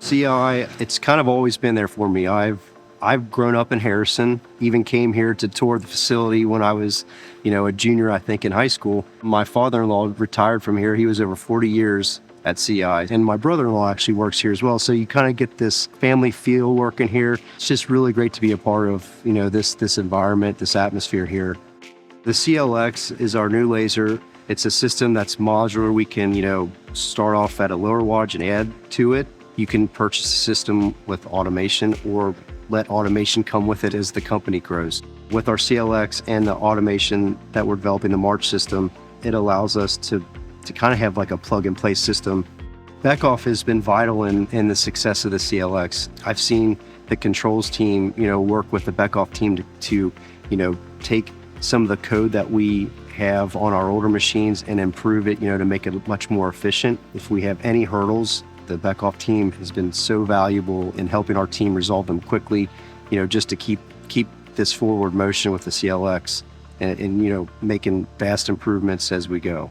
CI, it's kind of always been there for me. I've grown up in Harrison, even came here to tour the facility when I was, a junior, I think, in high school. My father-in-law retired from here. He was over 40 years at CI, and my brother-in-law actually works here as well. So you kind of get this family feel working here. It's just really great to be a part of, this environment, this atmosphere here. The CLX is our new laser. It's a system that's modular. We can, start off at a lower wattage and add to it. You can purchase a system with automation or let automation come with it as the company grows. With our CLX and the automation that we're developing, the March system, it allows us to kind of have like a plug-and-play system. Beckhoff has been vital in the success of the CLX. I've seen the controls team, work with the Beckhoff team to take some of the code that we have on our older machines and improve it, to make it much more efficient. If we have any hurdles, the Beckhoff team has been so valuable in helping our team resolve them quickly, just to keep this forward motion with the CLX and making vast improvements as we go.